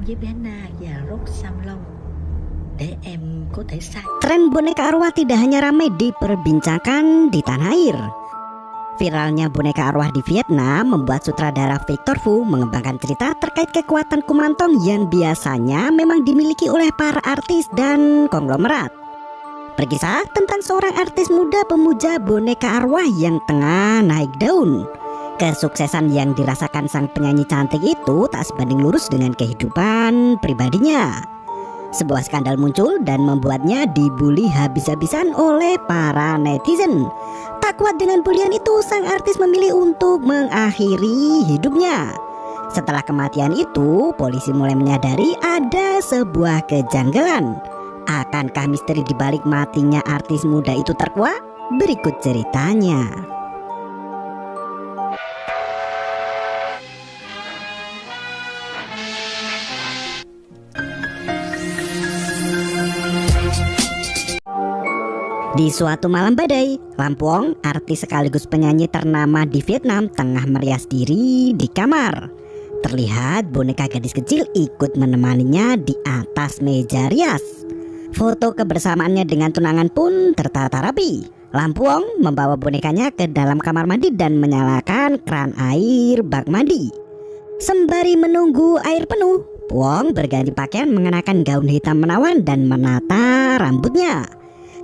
với bé Na và Rốt Sam Long để em có thể sai. Tren boneka arwah tidak hanya ramai diperbincangkan di tanah air. Viralnya boneka arwah di Vietnam membuat sutradara Victor Vu mengembangkan cerita terkait kekuatan kumantong yang biasanya memang dimiliki oleh para artis dan konglomerat. Berkisah tentang seorang artis muda pemuja boneka arwah yang tengah naik daun. Kesuksesan yang dirasakan sang penyanyi cantik itu tak sebanding lurus dengan kehidupan pribadinya. Sebuah skandal muncul dan membuatnya dibully habis-habisan oleh para netizen. Tak kuat dengan bulian itu, sang artis memilih untuk mengakhiri hidupnya. Setelah kematian itu, polisi mulai menyadari ada sebuah kejanggalan. Akankah misteri di balik matinya artis muda itu terkuak? Berikut ceritanya. Di suatu malam badai, Lampuong, artis sekaligus penyanyi ternama di Vietnam, tengah merias diri di kamar. Terlihat boneka gadis kecil ikut menemaninya di atas meja rias. Foto kebersamaannya dengan tunangan pun tertata rapi. Lampuong membawa bonekanya ke dalam kamar mandi dan menyalakan keran air bak mandi. Sembari menunggu air penuh, Puong berganti pakaian mengenakan gaun hitam menawan dan menata rambutnya.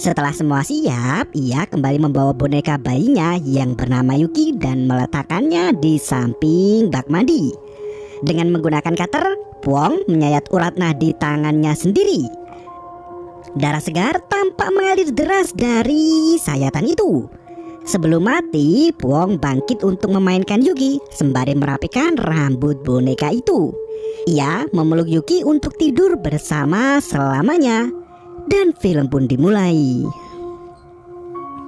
Setelah semua siap, ia kembali membawa boneka bayinya yang bernama Yuki dan meletakkannya di samping bak mandi. Dengan menggunakan cutter, Puong menyayat urat nadi tangannya sendiri. Darah segar tampak mengalir deras dari sayatan itu. Sebelum mati, Puong bangkit untuk memainkan Yuki sembari merapikan rambut boneka itu. Ia memeluk Yuki untuk tidur bersama selamanya. Dan film pun dimulai.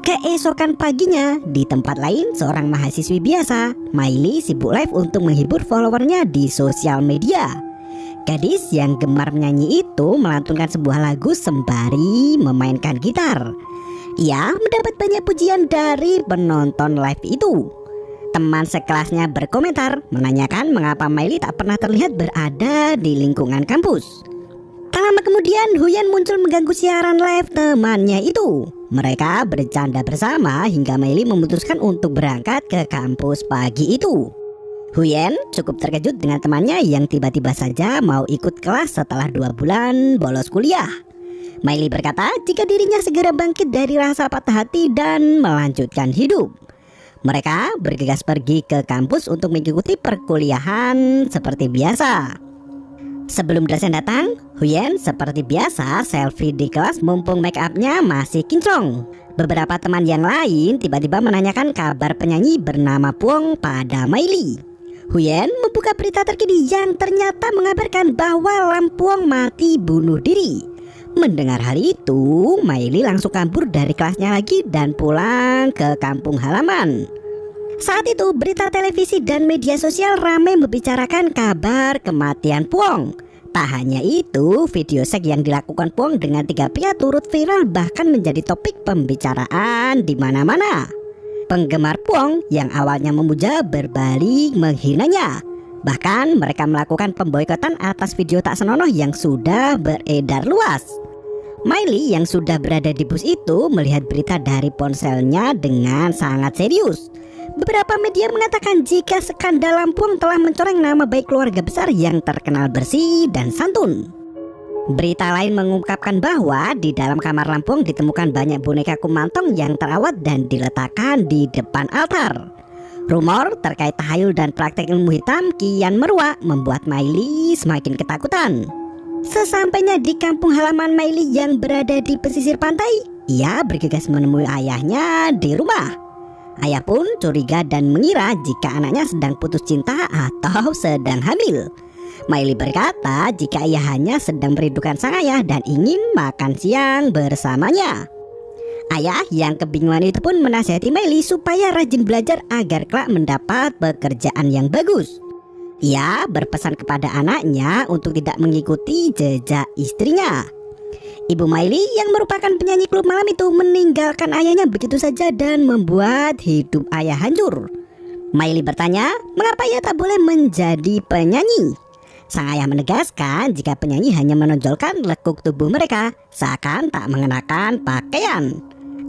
Keesokan paginya, di tempat lain, seorang mahasiswi biasa, Miley, sibuk live untuk menghibur followernya di sosial media. Gadis yang gemar menyanyi itu melantunkan sebuah lagu sembari memainkan gitar. Ia mendapat banyak pujian dari penonton live itu. Teman sekelasnya berkomentar menanyakan mengapa Miley tak pernah terlihat berada di lingkungan kampus. Tak lama kemudian, Huyen muncul mengganggu siaran live temannya itu. Mereka bercanda bersama hingga Miley memutuskan untuk berangkat ke kampus pagi itu. Huyen cukup terkejut dengan temannya yang tiba-tiba saja mau ikut kelas setelah 2 bulan bolos kuliah. Miley berkata jika dirinya segera bangkit dari rasa patah hati dan melanjutkan hidup. Mereka bergegas pergi ke kampus untuk mengikuti perkuliahan seperti biasa. Sebelum dosen datang, Huyen seperti biasa selfie di kelas mumpung make upnya masih kinclong. Beberapa teman yang lain tiba-tiba menanyakan kabar penyanyi bernama Puong pada Miley. Huyen membuka berita terkini yang ternyata mengabarkan bahwa Lampuong mati bunuh diri. Mendengar hal itu, Miley langsung kabur dari kelasnya lagi dan pulang ke kampung halaman. Saat itu berita televisi dan media sosial ramai membicarakan kabar kematian Puong. Tak hanya itu, video seks yang dilakukan Puong dengan 3 pria turut viral bahkan menjadi topik pembicaraan di mana-mana. Penggemar Puong yang awalnya memuja berbalik menghinanya. Bahkan mereka melakukan pemboikotan atas video tak senonoh yang sudah beredar luas. Miley yang sudah berada di bus itu melihat berita dari ponselnya dengan sangat serius. Beberapa media mengatakan jika skandal Lampuong telah mencoreng nama baik keluarga besar yang terkenal bersih dan santun. Berita lain mengungkapkan bahwa di dalam kamar Lampuong ditemukan banyak boneka kumantong yang terawat dan diletakkan di depan altar. Rumor terkait tahayul dan praktek ilmu hitam kian meruak membuat Miley semakin ketakutan. Sesampainya di kampung halaman Miley yang berada di pesisir pantai, ia bergegas menemui ayahnya di rumah. Ayah pun curiga dan mengira jika anaknya sedang putus cinta atau sedang hamil. Miley berkata jika ia hanya sedang merindukan sang ayah dan ingin makan siang bersamanya. Ayah yang kebingungan itu pun menasihati Miley supaya rajin belajar agar kelak mendapat pekerjaan yang bagus. Ia berpesan kepada anaknya untuk tidak mengikuti jejak istrinya. Ibu Miley yang merupakan penyanyi klub malam itu meninggalkan ayahnya begitu saja dan membuat hidup ayah hancur. Miley bertanya mengapa ia tak boleh menjadi penyanyi. Sang ayah menegaskan jika penyanyi hanya menonjolkan lekuk tubuh mereka seakan tak mengenakan pakaian.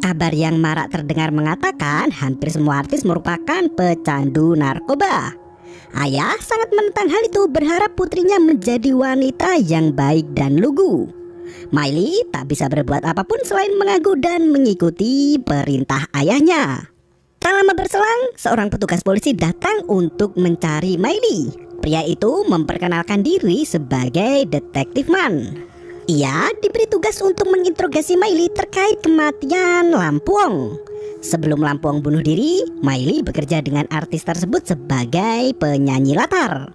Kabar yang marak terdengar mengatakan hampir semua artis merupakan pecandu narkoba. Ayah sangat menentang hal itu, berharap putrinya menjadi wanita yang baik dan lugu. Miley tak bisa berbuat apapun selain mengaku dan mengikuti perintah ayahnya. Tak lama berselang, seorang petugas polisi datang untuk mencari Miley. Pria itu memperkenalkan diri sebagai Detektif Man. Ia diberi tugas untuk menginterogasi Miley terkait kematian Lampuong. Sebelum Lampuong bunuh diri, Miley bekerja dengan artis tersebut sebagai penyanyi latar.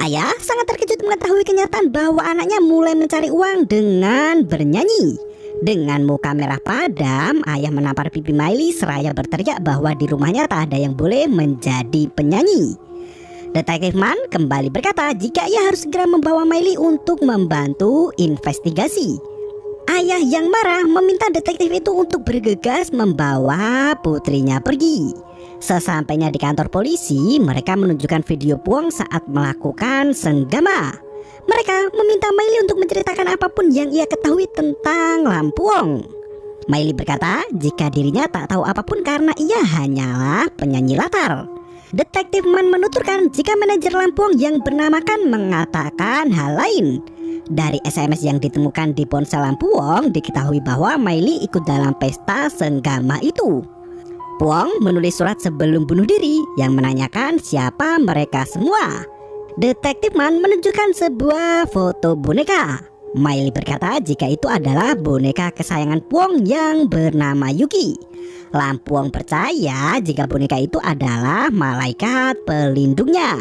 Ayah sangat terkejut mengetahui kenyataan bahwa anaknya mulai mencari uang dengan bernyanyi. Dengan muka merah padam, ayah menampar pipi Miley seraya berteriak bahwa di rumahnya tak ada yang boleh menjadi penyanyi. Detektif Man kembali berkata jika ia harus segera membawa Miley untuk membantu investigasi. Ayah yang marah meminta detektif itu untuk bergegas membawa putrinya pergi. Sesampainya di kantor polisi, mereka menunjukkan video Puong saat melakukan senggama. Mereka meminta Miley untuk menceritakan apapun yang ia ketahui tentang Lampuong. Miley berkata jika dirinya tak tahu apapun karena ia hanyalah penyanyi latar. Detektif Man menuturkan jika manajer Lampuong yang bernamakan mengatakan hal lain. Dari SMS yang ditemukan di ponsel Lampuong diketahui bahwa Miley ikut dalam pesta senggama itu. Puong menulis surat sebelum bunuh diri yang menanyakan siapa mereka semua. Detektif Man menunjukkan sebuah foto boneka. Miley berkata jika itu adalah boneka kesayangan Puong yang bernama Yuki. Lampuong percaya jika boneka itu adalah malaikat pelindungnya.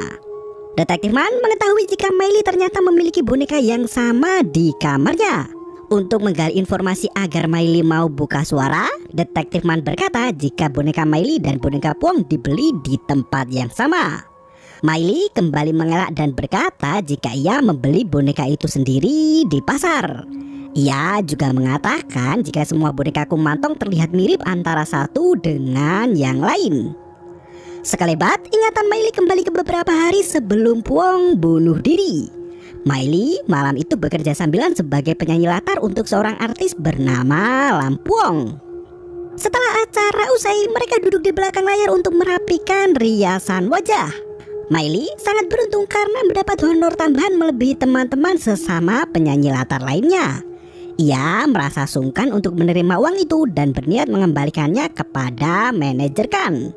Detektif Man mengetahui jika Miley ternyata memiliki boneka yang sama di kamarnya. Untuk menggali informasi agar Miley mau buka suara, Detektif Man berkata jika boneka Miley dan boneka Puong dibeli di tempat yang sama. Miley kembali mengelak dan berkata jika ia membeli boneka itu sendiri di pasar. Ia juga mengatakan jika semua boneka kumantong terlihat mirip antara satu dengan yang lain. Sekelebat ingatan Miley kembali ke beberapa hari sebelum Puong bunuh diri. Miley malam itu bekerja sambilan sebagai penyanyi latar untuk seorang artis bernama Lampuong. Setelah acara usai, mereka duduk di belakang layar untuk merapikan riasan wajah. Miley sangat beruntung karena mendapat honor tambahan melebihi teman-teman sesama penyanyi latar lainnya. Ia merasa sungkan untuk menerima uang itu dan berniat mengembalikannya kepada manajer Kan.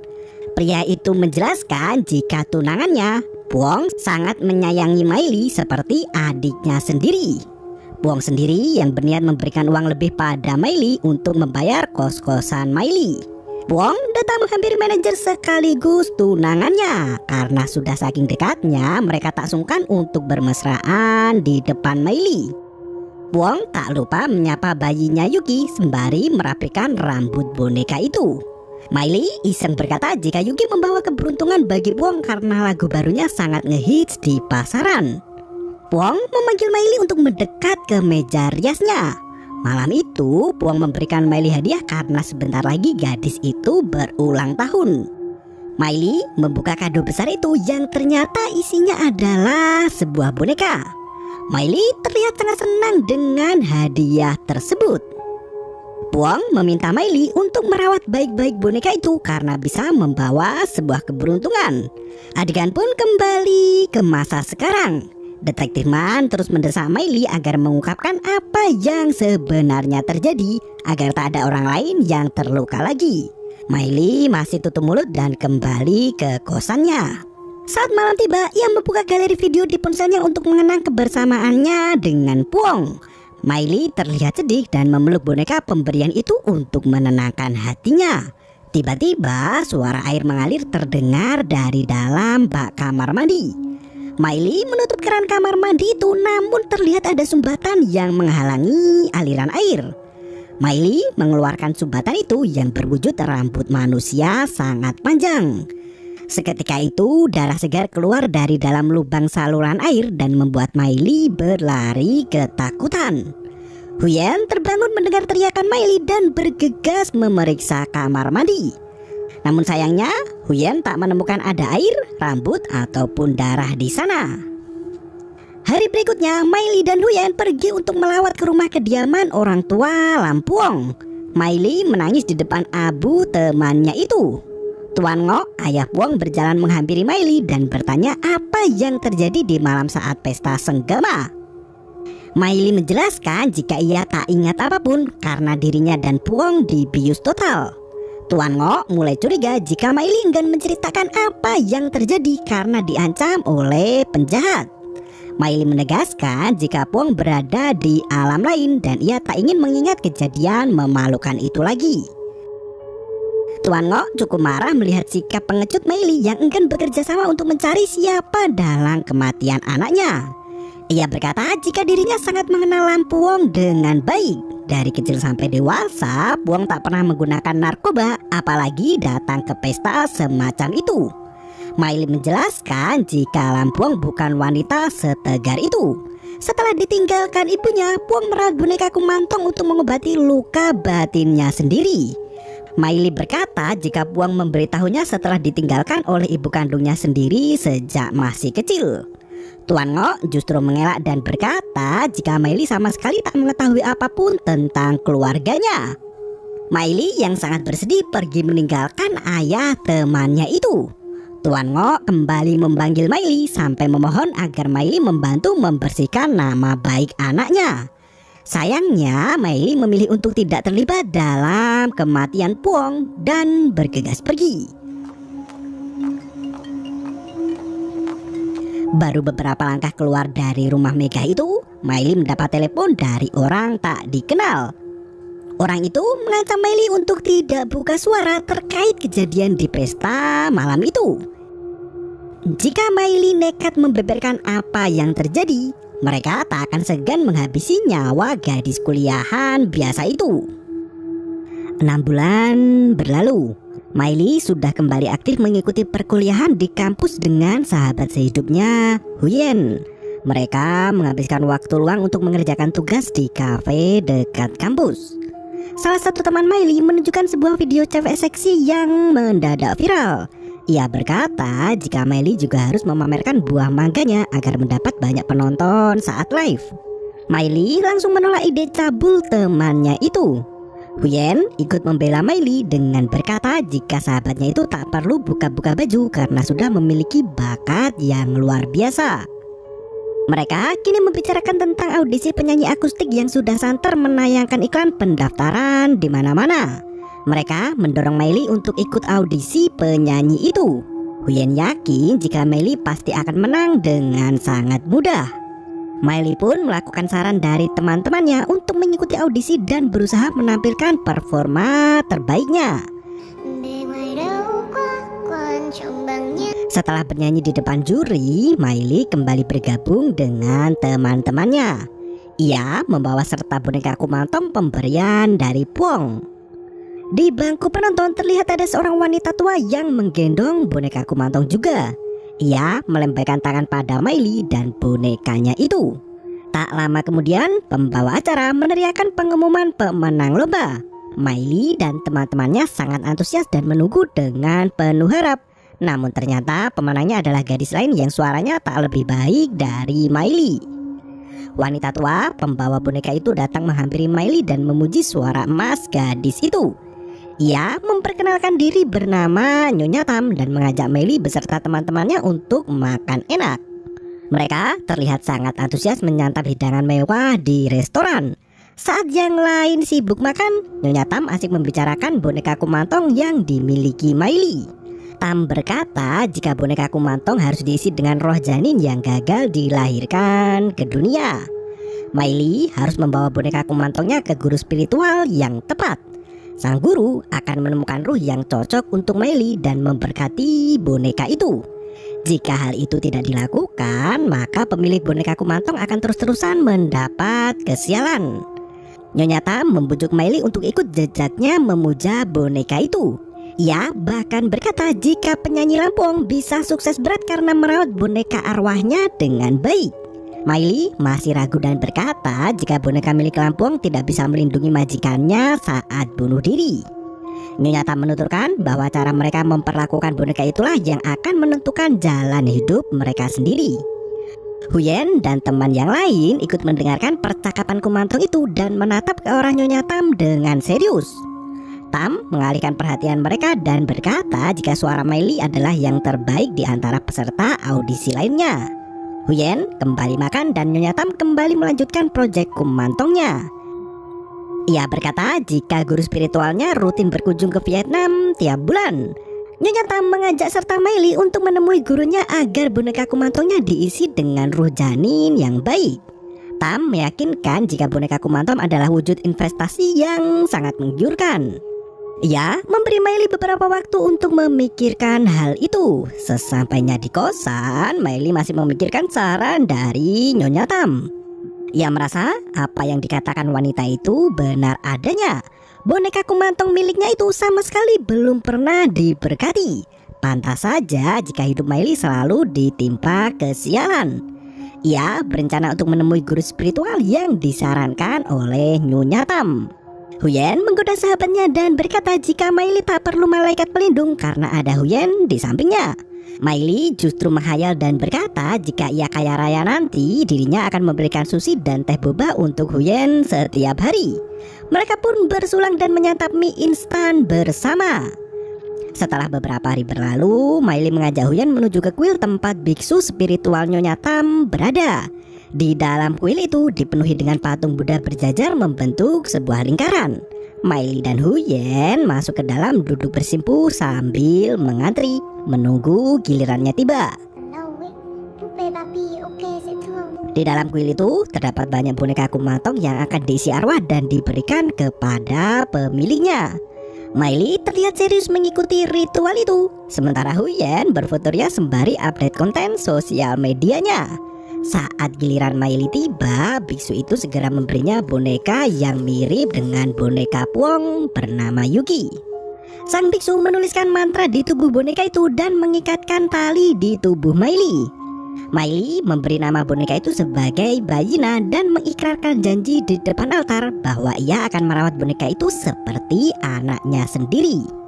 Pria itu menjelaskan jika tunangannya, Puong, sangat menyayangi Miley seperti adiknya sendiri. Puong sendiri yang berniat memberikan uang lebih pada Miley untuk membayar kos-kosan Miley. Puong datang menghampiri manajer sekaligus tunangannya. Karena sudah saking dekatnya, mereka tak sungkan untuk bermesraan di depan Miley. Puong tak lupa menyapa bayinya Yuki sembari merapikan rambut boneka itu. Miley iseng berkata jika Yuki membawa keberuntungan bagi Puong karena lagu barunya sangat ngehits di pasaran. Puong memanggil Miley untuk mendekat ke meja riasnya. Malam itu Puong memberikan Miley hadiah karena sebentar lagi gadis itu berulang tahun. Miley membuka kado besar itu yang ternyata isinya adalah sebuah boneka. Miley terlihat sangat senang dengan hadiah tersebut. Puong meminta Miley untuk merawat baik-baik boneka itu karena bisa membawa sebuah keberuntungan. Adegan pun kembali ke masa sekarang. Detektif Man terus mendesak Miley agar mengungkapkan apa yang sebenarnya terjadi agar tak ada orang lain yang terluka lagi. Miley masih tutup mulut dan kembali ke kosannya. Saat malam tiba, ia membuka galeri video di ponselnya untuk mengenang kebersamaannya dengan Puong. Miley terlihat sedih dan memeluk boneka pemberian itu untuk menenangkan hatinya. Tiba-tiba suara air mengalir terdengar dari dalam bak kamar mandi. Miley menutup keran kamar mandi itu, namun terlihat ada sumbatan yang menghalangi aliran air. Miley mengeluarkan sumbatan itu yang berwujud rambut manusia sangat panjang. Seketika itu darah segar keluar dari dalam lubang saluran air dan membuat Miley berlari ketakutan. Huyen terbangun mendengar teriakan Miley dan bergegas memeriksa kamar mandi. Namun sayangnya Huyen tak menemukan ada air, rambut ataupun darah di sana. Hari berikutnya, Miley dan Huyen pergi untuk melawat ke rumah kediaman orang tua Lampuong. Miley menangis di depan Abu temannya itu. Tuan Ngok, ayah Puong, berjalan menghampiri Miley dan bertanya apa yang terjadi di malam saat pesta senggama. Miley menjelaskan jika ia tak ingat apapun karena dirinya dan Puong dibius total. Tuan Ngok mulai curiga jika Miley enggan menceritakan apa yang terjadi karena diancam oleh penjahat. Miley menegaskan jika Puong berada di alam lain dan ia tak ingin mengingat kejadian memalukan itu lagi. Tuan Ngok cukup marah melihat sikap pengecut Miley yang enggan bekerja sama untuk mencari siapa dalang kematian anaknya. Ia berkata jika dirinya sangat mengenal Lampuong dengan baik. Dari kecil sampai dewasa, Puong tak pernah menggunakan narkoba, apalagi datang ke pesta semacam itu. Miley menjelaskan jika Lampuong bukan wanita setegar itu. Setelah ditinggalkan ibunya, Puong merawat boneka kumantong untuk mengobati luka batinnya sendiri. Miley berkata jika Puong memberitahunya setelah ditinggalkan oleh ibu kandungnya sendiri sejak masih kecil. Tuan Ngok justru mengelak dan berkata jika Miley sama sekali tak mengetahui apapun tentang keluarganya. Miley yang sangat bersedih pergi meninggalkan ayah temannya itu. Tuan Ngok kembali memanggil Miley sampai memohon agar Miley membantu membersihkan nama baik anaknya. Sayangnya Miley memilih untuk tidak terlibat dalam kematian Puong dan bergegas pergi. Baru beberapa langkah keluar dari rumah megah itu, Miley mendapat telepon dari orang tak dikenal. Orang itu mengancam Miley untuk tidak buka suara terkait kejadian di pesta malam itu. Jika Miley nekat membeberkan apa yang terjadi, mereka tak akan segan menghabisi nyawa gadis kuliahan biasa itu. 6 bulan berlalu. Miley sudah kembali aktif mengikuti perkuliahan di kampus dengan sahabat sehidupnya, Huyen. Mereka menghabiskan waktu luang untuk mengerjakan tugas di kafe dekat kampus. Salah satu teman Miley menunjukkan sebuah video cewek seksi yang mendadak viral. Ia berkata jika Miley juga harus memamerkan buah mangganya agar mendapat banyak penonton saat live. Miley langsung menolak ide cabul temannya itu. Huyen ikut membela Miley dengan berkata jika sahabatnya itu tak perlu buka-buka baju karena sudah memiliki bakat yang luar biasa. Mereka kini membicarakan tentang audisi penyanyi akustik yang sudah santer menayangkan iklan pendaftaran di mana-mana. Mereka mendorong Miley untuk ikut audisi penyanyi itu. Huyen yakin jika Miley pasti akan menang dengan sangat mudah. Miley pun melakukan saran dari teman-temannya untuk mengikuti audisi dan berusaha menampilkan performa terbaiknya. Setelah bernyanyi di depan juri, Miley kembali bergabung dengan teman-temannya. Ia membawa serta boneka kumantong pemberian dari Puong. Di bangku penonton terlihat ada seorang wanita tua yang menggendong boneka kumantong juga. Ia melambaikan tangan pada Miley dan bonekanya itu. Tak lama kemudian, pembawa acara meneriakkan pengumuman pemenang lomba. Miley dan teman-temannya sangat antusias dan menunggu dengan penuh harap. Namun ternyata pemenangnya adalah gadis lain yang suaranya tak lebih baik dari Miley. Wanita tua pembawa boneka itu datang menghampiri Miley dan memuji suara emas gadis itu. Ia memperkenalkan diri bernama Nyonya Tam dan mengajak Miley beserta teman-temannya untuk makan enak. Mereka terlihat sangat antusias menyantap hidangan mewah di restoran. Saat yang lain sibuk makan, Nyonya Tam asik membicarakan boneka kumantong yang dimiliki Miley. Tam berkata jika boneka kumantong harus diisi dengan roh janin yang gagal dilahirkan ke dunia. Miley harus membawa boneka kumantongnya ke guru spiritual yang tepat. Sang guru akan menemukan ruh yang cocok untuk Miley dan memberkati boneka itu. Jika hal itu tidak dilakukan, maka pemilik boneka kumantong akan terus-terusan mendapat kesialan. Nyonya Tam membujuk Miley untuk ikut jejaknya memuja boneka itu. Ia bahkan berkata jika penyanyi Lampuong bisa sukses berat karena merawat boneka arwahnya dengan baik. Miley masih ragu dan berkata jika boneka milik Lampuong tidak bisa melindungi majikannya saat bunuh diri. Nyonya Tam menuturkan bahwa cara mereka memperlakukan boneka itulah yang akan menentukan jalan hidup mereka sendiri. Huyen dan teman yang lain ikut mendengarkan percakapan Kumantong itu dan menatap ke arah Nyonya Tam dengan serius. Tam mengalihkan perhatian mereka dan berkata jika suara Miley adalah yang terbaik di antara peserta audisi lainnya. Huyen kembali makan dan Nyonya Tam kembali melanjutkan proyek Kumantongnya. Ia berkata jika guru spiritualnya rutin berkunjung ke Vietnam tiap bulan. Nyonya Tam mengajak serta Miley untuk menemui gurunya agar boneka Kumantongnya diisi dengan ruh janin yang baik. Tam meyakinkan jika boneka Kumantong adalah wujud investasi yang sangat menggiurkan. Ia memberi Miley beberapa waktu untuk memikirkan hal itu. Sesampainya di kosan, Miley masih memikirkan saran dari Nyonya Tam. Ia merasa apa yang dikatakan wanita itu benar adanya. Boneka Kumantong miliknya itu sama sekali belum pernah diberkati. Pantas saja jika hidup Miley selalu ditimpa kesialan. Ia berencana untuk menemui guru spiritual yang disarankan oleh Nyonya Tam. Huyen menggoda sahabatnya dan berkata jika Miley tak perlu malaikat pelindung karena ada Huyen di sampingnya. Miley justru menghayal dan berkata jika ia kaya raya nanti dirinya akan memberikan sushi dan teh boba untuk Huyen setiap hari. Mereka pun bersulang dan menyantap mie instan bersama. Setelah beberapa hari berlalu, Miley mengajak Huyen menuju ke kuil tempat biksu spiritual Nyonya Tam berada. Di dalam kuil itu dipenuhi dengan patung Buddha berjajar membentuk sebuah lingkaran. Miley dan Huyen masuk ke dalam duduk bersimpuh sambil mengantri menunggu gilirannya tiba. Di dalam kuil itu terdapat banyak boneka Kumantong yang akan diisi arwah dan diberikan kepada pemiliknya. Miley terlihat serius mengikuti ritual itu, sementara Huyen berfotoria sembari update konten sosial medianya. Saat giliran Miley tiba, biksu itu segera memberinya boneka yang mirip dengan boneka Puong bernama Yuki. Sang biksu menuliskan mantra di tubuh boneka itu dan mengikatkan tali di tubuh Miley. Miley memberi nama boneka itu sebagai Bayina dan mengikrarkan janji di depan altar bahwa ia akan merawat boneka itu seperti anaknya sendiri.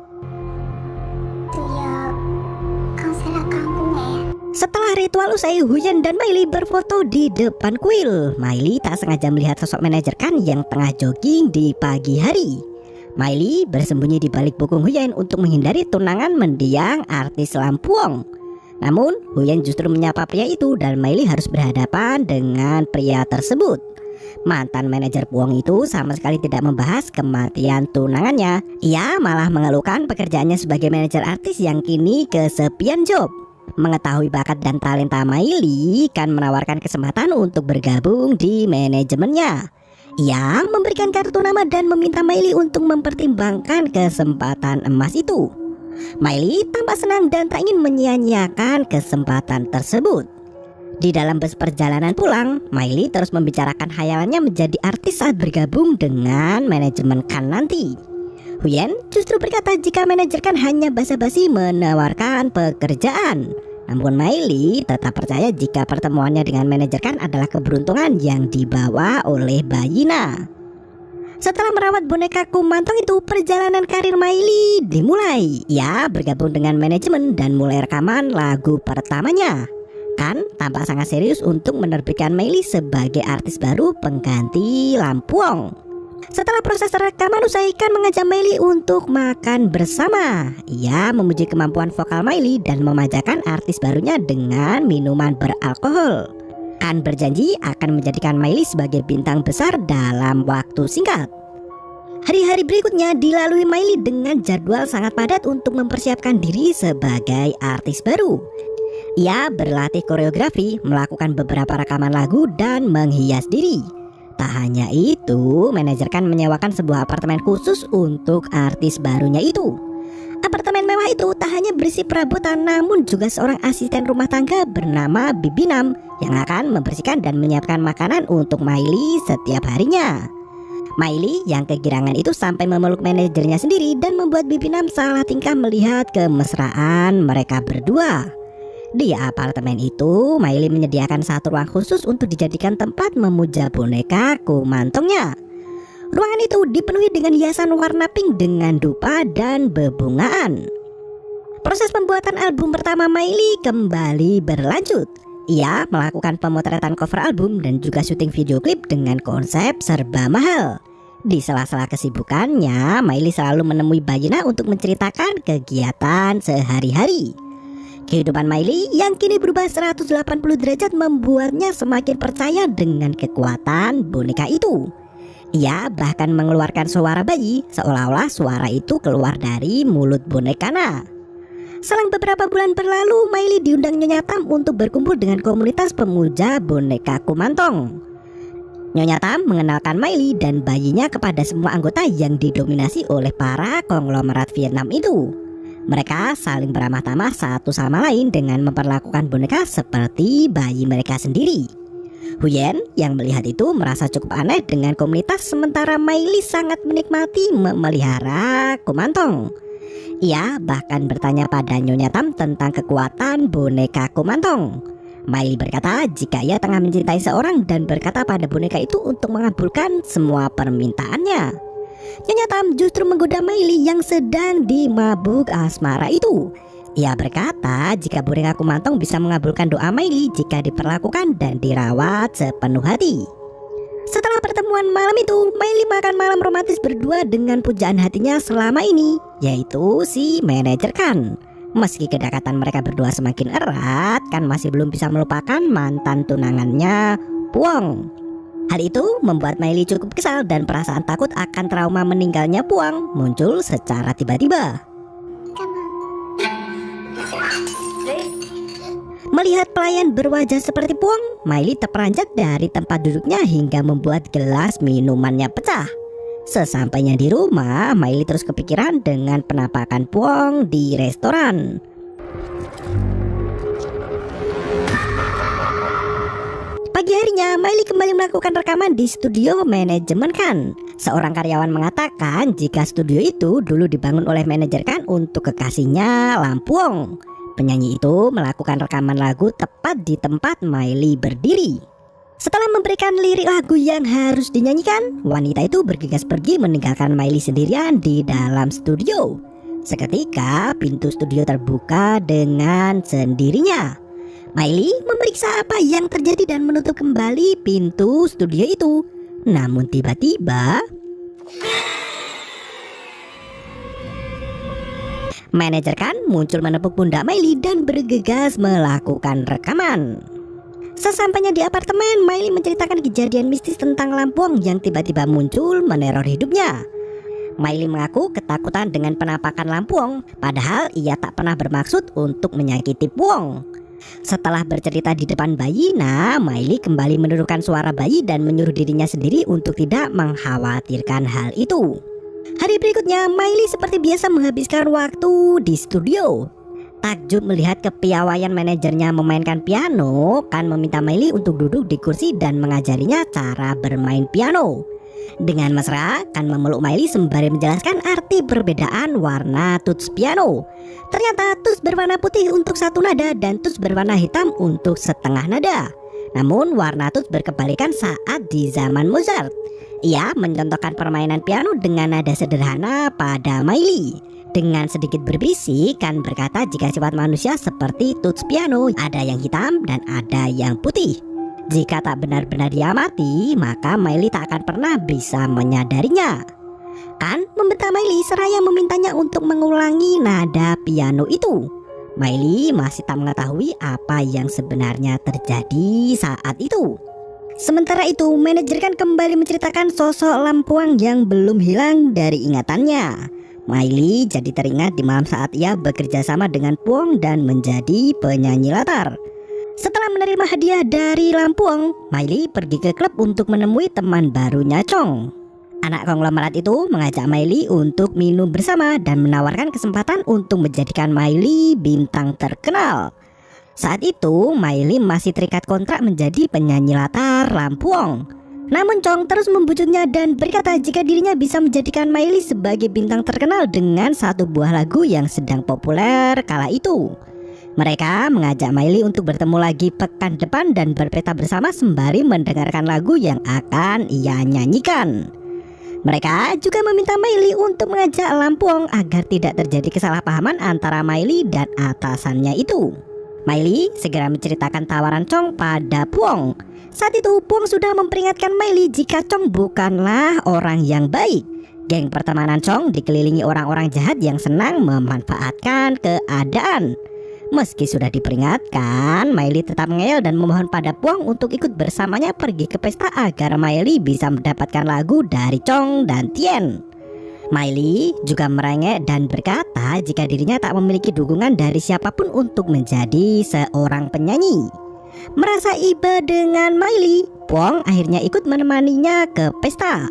Setelah ritual usai, Huyen dan Miley berfoto di depan kuil. Miley tak sengaja melihat sosok manajer Kan yang tengah jogging di pagi hari. Miley bersembunyi di balik punggung Huyen untuk menghindari tunangan mendiang artis Lampuong. Namun Huyen justru menyapa pria itu dan Miley harus berhadapan dengan pria tersebut. Mantan manajer Puong itu sama sekali tidak membahas kematian tunangannya. Ia malah mengeluhkan pekerjaannya sebagai manajer artis yang kini kesepian job. Mengetahui bakat dan talenta Miley, Kan menawarkan kesempatan untuk bergabung di manajemennya. Ia memberikan kartu nama dan meminta Miley untuk mempertimbangkan kesempatan emas itu. Miley tampak senang dan tak ingin menyia-nyiakan kesempatan tersebut. Di dalam bus perjalanan pulang, Miley terus membicarakan hayalannya menjadi artis saat bergabung dengan manajemen Kan nanti. Huyen justru berkata jika manajer Kan hanya basa-basi menawarkan pekerjaan. Namun Miley tetap percaya jika pertemuannya dengan manajer Kan adalah keberuntungan yang dibawa oleh Bayina. Setelah merawat boneka Kumantong itu, perjalanan karir Miley dimulai. Ia bergabung dengan manajemen dan mulai rekaman lagu pertamanya. Kan tampak sangat serius untuk menerbitkan Miley sebagai artis baru pengganti Lampuong. Setelah proses rekaman usai, Kan mengajak Miley untuk makan bersama. Ia memuji kemampuan vokal Miley dan memanjakan artis barunya dengan minuman beralkohol. Kan berjanji akan menjadikan Miley sebagai bintang besar dalam waktu singkat. Hari-hari berikutnya dilalui Miley dengan jadwal sangat padat untuk mempersiapkan diri sebagai artis baru. Ia berlatih koreografi, melakukan beberapa rekaman lagu, dan menghias diri. Tak hanya itu, manajer Kan menyewakan sebuah apartemen khusus untuk artis barunya itu. Apartemen mewah itu tak hanya berisi perabotan, namun juga seorang asisten rumah tangga bernama Bibi Nam yang akan membersihkan dan menyiapkan makanan untuk Miley setiap harinya. Miley yang kegirangan itu sampai memeluk manajernya sendiri dan membuat Bibi Nam salah tingkah melihat kemesraan mereka berdua. Di apartemen itu, Miley menyediakan satu ruang khusus untuk dijadikan tempat memuja boneka Kumantongnya. Ruangan itu dipenuhi dengan hiasan warna pink dengan dupa dan bebungaan. Proses pembuatan album pertama Miley kembali berlanjut. Ia melakukan pemotretan cover album dan juga syuting video klip dengan konsep serba mahal. Di sela-sela kesibukannya, Miley selalu menemui Bayyinah untuk menceritakan kegiatan sehari-hari. Kehidupan Miley yang kini berubah 180 derajat membuatnya semakin percaya dengan kekuatan boneka itu. Ia bahkan mengeluarkan suara bayi seolah-olah suara itu keluar dari mulut bonekanya. Selang beberapa bulan berlalu, Miley diundang Nyonya Tam untuk berkumpul dengan komunitas pemuja boneka Kumantong. Nyonya Tam mengenalkan Miley dan bayinya kepada semua anggota yang didominasi oleh para konglomerat Vietnam itu. Mereka saling beramah tamah satu sama lain dengan memperlakukan boneka seperti bayi mereka sendiri. Huyen yang melihat itu merasa cukup aneh dengan komunitas, sementara Miley sangat menikmati memelihara Kumantong. Ia bahkan bertanya pada Nyonya Tam tentang kekuatan boneka Kumantong. Miley berkata jika ia tengah mencintai seorang dan berkata pada boneka itu untuk mengabulkan semua permintaannya. Nyonya Tam justru menggoda Miley yang sedang dimabuk asmara itu. Ia berkata jika boneka Kumantong bisa mengabulkan doa Miley jika diperlakukan dan dirawat sepenuh hati. Setelah pertemuan malam itu, Miley makan malam romantis berdua dengan pujaan hatinya selama ini, yaitu si manajer Kan. Meski kedekatan mereka berdua semakin erat, Kan masih belum bisa melupakan mantan tunangannya, Puong. Hal itu membuat Miley cukup kesal dan perasaan takut akan trauma meninggalnya Puong muncul secara tiba-tiba. Melihat pelayan berwajah seperti Puong, Miley terperanjat dari tempat duduknya hingga membuat gelas minumannya pecah. Sesampainya di rumah, Miley terus kepikiran dengan penampakan Puong di restoran. Pagi harinya, Miley kembali melakukan rekaman di studio manajemen Kan. Seorang karyawan mengatakan jika studio itu dulu dibangun oleh manajer Kan untuk kekasihnya Lam Puong. Penyanyi itu melakukan rekaman lagu tepat di tempat Miley berdiri. Setelah memberikan lirik lagu yang harus dinyanyikan, wanita itu bergegas pergi meninggalkan Miley sendirian di dalam studio. Seketika pintu studio terbuka dengan sendirinya. Miley memeriksa apa yang terjadi dan menutup kembali pintu studio itu. Namun tiba-tiba manajer Kan muncul menepuk pundak Miley dan bergegas melakukan rekaman. Sesampainya di apartemen, Miley menceritakan kejadian mistis tentang Lam Puong yang tiba-tiba muncul meneror hidupnya. Miley mengaku ketakutan dengan penampakan Lam Puong, padahal ia tak pernah bermaksud untuk menyakiti Puong. Setelah bercerita di depan Bayyinah, Miley kembali menurunkan suara bayi dan menyuruh dirinya sendiri untuk tidak mengkhawatirkan hal itu. Hari berikutnya, Miley seperti biasa menghabiskan waktu di studio. Takjub melihat kepiawaian manajernya memainkan piano, Kan meminta Miley untuk duduk di kursi dan mengajarinya cara bermain piano. Dengan mesra, Kan memeluk Miley sembari menjelaskan arti perbedaan warna tuts piano. Ternyata tuts berwarna putih untuk satu nada dan tuts berwarna hitam untuk setengah nada. Namun warna tuts berkebalikan saat di zaman Mozart. Ia mencontohkan permainan piano dengan nada sederhana pada Miley. Dengan sedikit berbisik, Kan berkata jika sifat manusia seperti tuts piano, ada yang hitam dan ada yang putih. Jika tak benar-benar diamati, maka Miley tak akan pernah bisa menyadarinya. Kan membentak Miley seraya memintanya untuk mengulangi nada piano itu. Miley masih tak mengetahui apa yang sebenarnya terjadi saat itu. Sementara itu, manajer Kan kembali menceritakan sosok Lam Puong yang belum hilang dari ingatannya. Miley jadi teringat di malam saat ia bekerja sama dengan Puong dan menjadi penyanyi latar. Setelah menerima hadiah dari Lam Puong, Miley pergi ke klub untuk menemui teman barunya Chong. Anak konglomerat itu mengajak Miley untuk minum bersama dan menawarkan kesempatan untuk menjadikan Miley bintang terkenal. Saat itu, Miley masih terikat kontrak menjadi penyanyi latar Lam Puong. Namun Chong terus membujuknya dan berkata jika dirinya bisa menjadikan Miley sebagai bintang terkenal dengan satu buah lagu yang sedang populer kala itu. Mereka mengajak Miley untuk bertemu lagi pekan depan dan berpesta bersama sembari mendengarkan lagu yang akan ia nyanyikan. Mereka juga meminta Miley untuk mengajak Lam Puong agar tidak terjadi kesalahpahaman antara Miley dan atasannya itu. Miley segera menceritakan tawaran Chong pada Puong. Saat itu Puong sudah memperingatkan Miley jika Chong bukanlah orang yang baik. Geng pertemanan Chong dikelilingi orang-orang jahat yang senang memanfaatkan keadaan. Meski sudah diperingatkan, Miley tetap ngeyel dan memohon pada Puong untuk ikut bersamanya pergi ke pesta agar Miley bisa mendapatkan lagu dari Chong dan Tien. Miley juga merengek dan berkata jika dirinya tak memiliki dukungan dari siapapun untuk menjadi seorang penyanyi. Merasa iba dengan Miley, Puong akhirnya ikut menemaninya ke pesta.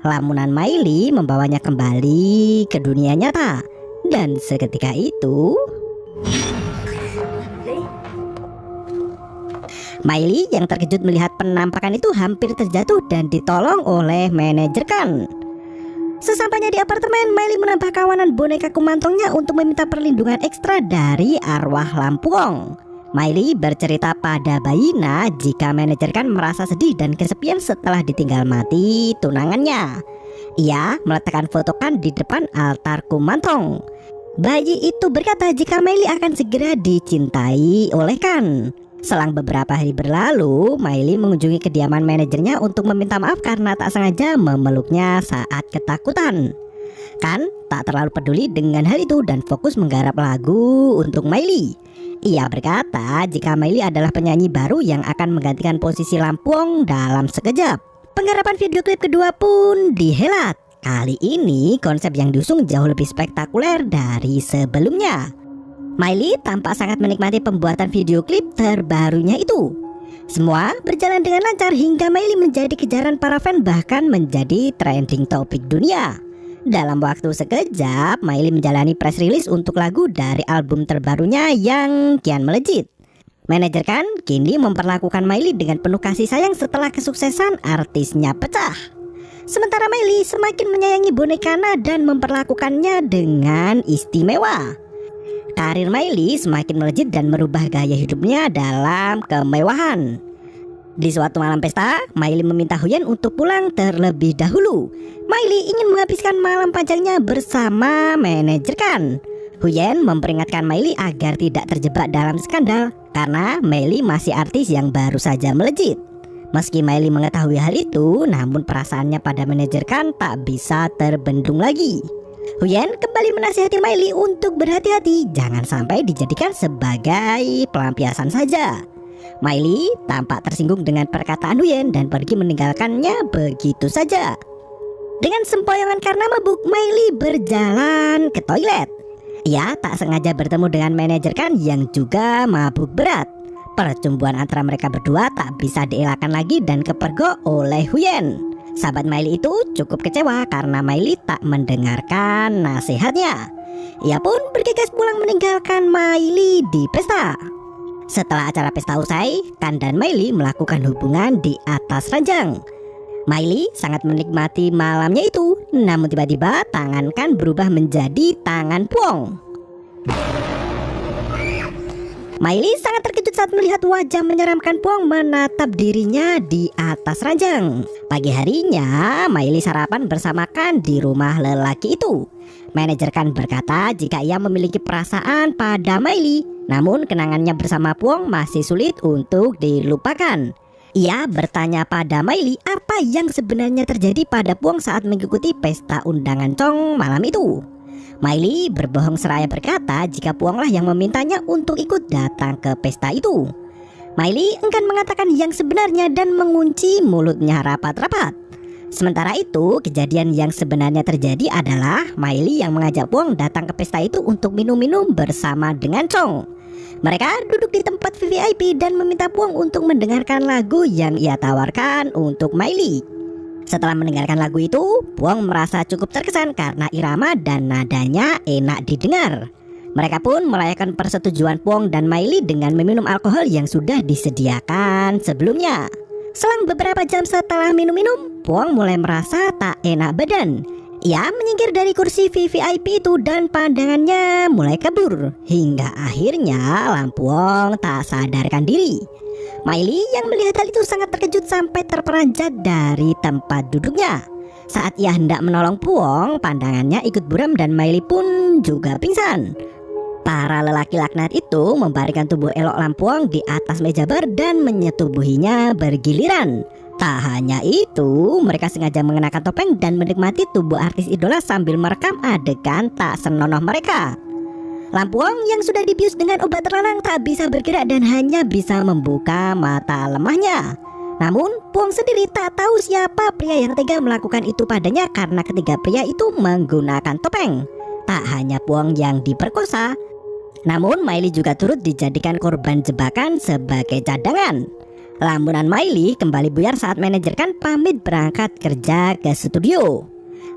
Lamunan Miley membawanya kembali ke dunia nyata. Dan seketika itu Miley yang terkejut melihat penampakan itu hampir terjatuh dan ditolong oleh manajer Kan. Sesampainya di apartemen, Miley menambah kawanan boneka kumantongnya untuk meminta perlindungan ekstra dari arwah Lampuong. Miley bercerita pada Baina jika manajer Kan merasa sedih dan kesepian setelah ditinggal mati tunangannya. Ia meletakkan foto Kan di depan altar kumantong. Bayi itu berkata jika Miley akan segera dicintai oleh Kan. Selang beberapa hari berlalu, Miley mengunjungi kediaman manajernya untuk meminta maaf karena tak sengaja memeluknya saat ketakutan. Kan tak terlalu peduli dengan hal itu dan fokus menggarap lagu untuk Miley. Ia berkata jika Miley adalah penyanyi baru yang akan menggantikan posisi Lampuong dalam sekejap. Penggarapan video klip kedua pun dihelat. Kali ini konsep yang diusung jauh lebih spektakuler dari sebelumnya. Miley tampak sangat menikmati pembuatan video klip terbarunya itu. Semua berjalan dengan lancar hingga Miley menjadi kejaran para fan bahkan menjadi trending topik dunia. Dalam waktu sekejap, Miley menjalani press release untuk lagu dari album terbarunya yang kian melejit. Manajer Kan kini memperlakukan Miley dengan penuh kasih sayang setelah kesuksesan artisnya pecah. Sementara Miley semakin menyayangi bonekanya dan memperlakukannya dengan istimewa. Karir Miley semakin melejit dan merubah gaya hidupnya dalam kemewahan. Di suatu malam pesta, Miley meminta Huyen untuk pulang terlebih dahulu. Miley ingin menghabiskan malam panjangnya bersama manajer Kan. Huyen memperingatkan Miley agar tidak terjebak dalam skandal karena Miley masih artis yang baru saja melejit. Meski Miley mengetahui hal itu, namun perasaannya pada manajer Kan tak bisa terbendung lagi. Huyen kembali menasihati Miley untuk berhati-hati, jangan sampai dijadikan sebagai pelampiasan saja. Miley tampak tersinggung dengan perkataan Huyen dan pergi meninggalkannya begitu saja. Dengan sempoyongan karena mabuk, Miley berjalan ke toilet. Ia tak sengaja bertemu dengan manajer Kan yang juga mabuk berat. Percumbuan antara mereka berdua tak bisa dielakkan lagi dan kepergok oleh Huyen. Sahabat Miley itu cukup kecewa karena Miley tak mendengarkan nasihatnya. Ia pun bergegas pulang meninggalkan Miley di pesta. Setelah acara pesta usai, Kan dan Miley melakukan hubungan di atas ranjang. Miley sangat menikmati malamnya itu, namun tiba-tiba tangan Kan berubah menjadi tangan Puong. Miley sangat terkejut saat melihat wajah menyeramkan Puong menatap dirinya di atas ranjang. Pagi harinya, Miley sarapan bersama Kan di rumah lelaki itu. Manajer Kan berkata jika ia memiliki perasaan pada Miley, namun kenangannya bersama Puong masih sulit untuk dilupakan. Ia bertanya pada Miley apa yang sebenarnya terjadi pada Puong saat mengikuti pesta undangan Chong malam itu. Miley berbohong seraya berkata jika Puonglah yang memintanya untuk ikut datang ke pesta itu. Miley enggan mengatakan yang sebenarnya dan mengunci mulutnya rapat-rapat. Sementara itu, kejadian yang sebenarnya terjadi adalah Miley yang mengajak Puong datang ke pesta itu untuk minum-minum bersama dengan Chong. Mereka duduk di tempat VIP dan meminta Puong untuk mendengarkan lagu yang ia tawarkan untuk Miley. Setelah mendengarkan lagu itu, Puong merasa cukup terkesan karena irama dan nadanya enak didengar. Mereka pun merayakan persetujuan Puong dan Miley dengan meminum alkohol yang sudah disediakan sebelumnya. Selang beberapa jam setelah minum-minum, Puong mulai merasa tak enak badan. Ia menyingkir dari kursi VIP itu dan pandangannya mulai kabur. Hingga akhirnya Lampuong tak sadarkan diri. Miley yang melihat hal itu sangat terkejut sampai terperanjat dari tempat duduknya. Saat ia hendak menolong Puong, pandangannya ikut buram dan Miley pun juga pingsan. Para lelaki laknat itu membaringkan tubuh Elok Lampuong di atas meja bar dan menyetubuhinya bergiliran. Tak hanya itu, mereka sengaja mengenakan topeng dan menikmati tubuh artis idola sambil merekam adegan tak senonoh mereka. Lampuong yang sudah dibius dengan obat terlarang tak bisa bergerak dan hanya bisa membuka mata lemahnya. Namun, Puong sendiri tak tahu siapa pria yang tega melakukan itu padanya karena ketiga pria itu menggunakan topeng. Tak hanya Puong yang diperkosa, namun Miley juga turut dijadikan korban jebakan sebagai cadangan. Lamunan Miley kembali buyar saat manajer Kan pamit berangkat kerja ke studio.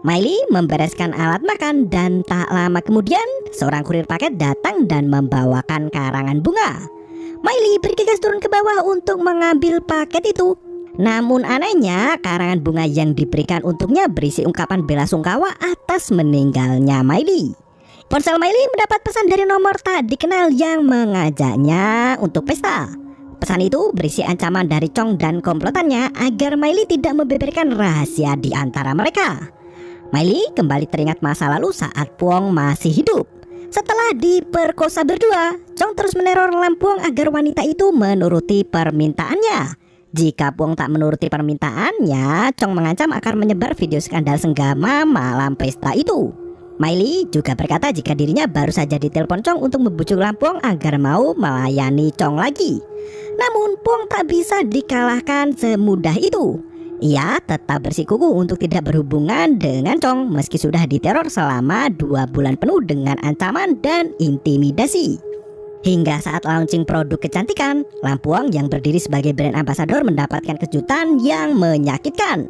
Miley membereskan alat makan dan tak lama kemudian seorang kurir paket datang dan membawakan karangan bunga. Miley bergegas turun ke bawah untuk mengambil paket itu. Namun anehnya karangan bunga yang diberikan untuknya berisi ungkapan bela sungkawa atas meninggalnya Miley. Ponsel Miley mendapat pesan dari nomor tak dikenal yang mengajaknya untuk pesta. Pesan itu berisi ancaman dari Chong dan komplotannya agar Miley tidak membeberkan rahasia di antara mereka. Miley kembali teringat masa lalu saat Puong masih hidup. Setelah diperkosa berdua, Chong terus meneror Lampuong agar wanita itu menuruti permintaannya. Jika Puong tak menuruti permintaannya, Chong mengancam akan menyebar video skandal senggama malam pesta itu. Miley juga berkata jika dirinya baru saja ditelepon Chong untuk membujuk Lampuong agar mau melayani Chong lagi. Namun Puong tak bisa dikalahkan semudah itu. Ia tetap bersikukuh untuk tidak berhubungan dengan Chong meski sudah diteror selama 2 bulan penuh dengan ancaman dan intimidasi. Hingga saat launching produk kecantikan, Lampuong yang berdiri sebagai brand ambassador mendapatkan kejutan yang menyakitkan.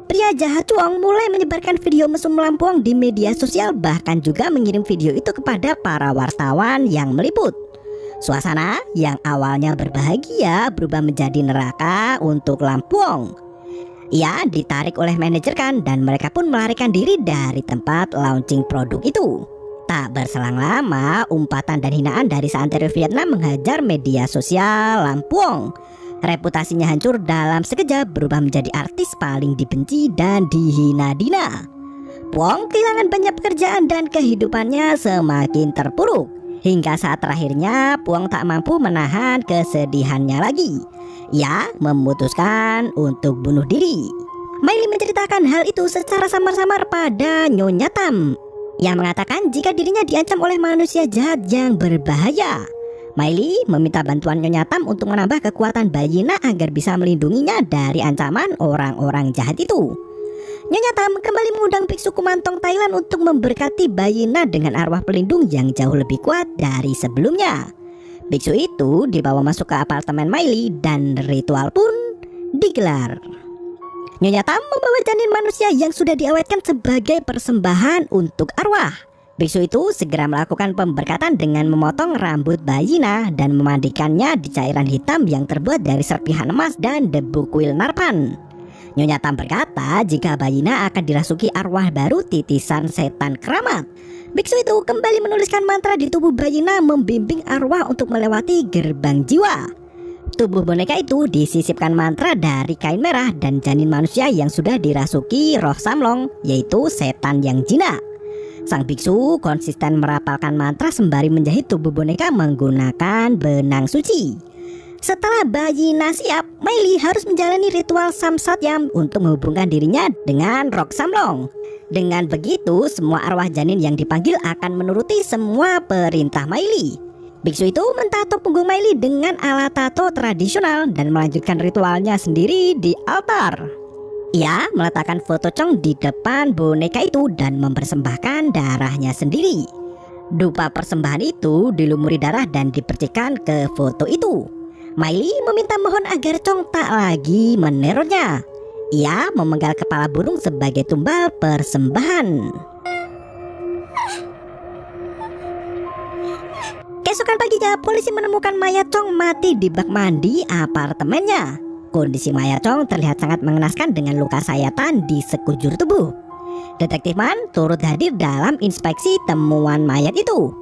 Pria jahat Chuong mulai menyebarkan video mesum Lampuong di media sosial, bahkan juga mengirim video itu kepada para wartawan yang meliput. Suasana yang awalnya berbahagia berubah menjadi neraka untuk Lampuong. Ia ditarik oleh manajer Kan dan mereka pun melarikan diri dari tempat launching produk itu. Tak berselang lama, umpatan dan hinaan dari seantero Vietnam menghajar media sosial Lampuong. Reputasinya hancur dalam sekejap, berubah menjadi artis paling dibenci dan dihina-dina. Puong kehilangan banyak pekerjaan dan kehidupannya semakin terpuruk. Hingga saat terakhirnya Puong tak mampu menahan kesedihannya lagi. Ia memutuskan untuk bunuh diri. Miley menceritakan hal itu secara samar-samar pada Nyonya Tam. Ia mengatakan jika dirinya diancam oleh manusia jahat yang berbahaya. Miley meminta bantuan Nyonya Tam untuk menambah kekuatan Bayina agar bisa melindunginya dari ancaman orang-orang jahat itu. Nyonya Tam kembali mengundang biksu Kumantong Thailand untuk memberkati Bayina dengan arwah pelindung yang jauh lebih kuat dari sebelumnya. Biksu itu dibawa masuk ke apartemen Miley dan ritual pun digelar. Nyonya Tam membawa janin manusia yang sudah diawetkan sebagai persembahan untuk arwah. Biksu itu segera melakukan pemberkatan dengan memotong rambut Bayina dan memandikannya di cairan hitam yang terbuat dari serpihan emas dan debu kuil narpan. Nyonya Tam berkata jika Bayina akan dirasuki arwah baru titisan setan keramat. Biksu itu kembali menuliskan mantra di tubuh Bayina membimbing arwah untuk melewati gerbang jiwa. Tubuh boneka itu disisipkan mantra dari kain merah dan janin manusia yang sudah dirasuki roh Samlong, yaitu setan yang jinak. Sang biksu konsisten merapalkan mantra sembari menjahit tubuh boneka menggunakan benang suci. Setelah Bayina siap, Miley harus menjalani ritual Samsatyam untuk menghubungkan dirinya dengan roh Samlong. Dengan begitu, semua arwah janin yang dipanggil akan menuruti semua perintah Miley. Biksu itu mentato punggung Miley dengan alat tato tradisional dan melanjutkan ritualnya sendiri di altar. Ia meletakkan foto Chong di depan boneka itu dan mempersembahkan darahnya sendiri. Dupa persembahan itu dilumuri darah dan dipercikan ke foto itu. Miley meminta mohon agar Chong tak lagi menerornya. Ia memenggal kepala burung sebagai tumbal persembahan. Keesokan paginya, polisi menemukan mayat Chong mati di bak mandi apartemennya. Kondisi mayat Chong terlihat sangat mengenaskan dengan luka sayatan di sekujur tubuh. Detektif Man turut hadir dalam inspeksi temuan mayat itu.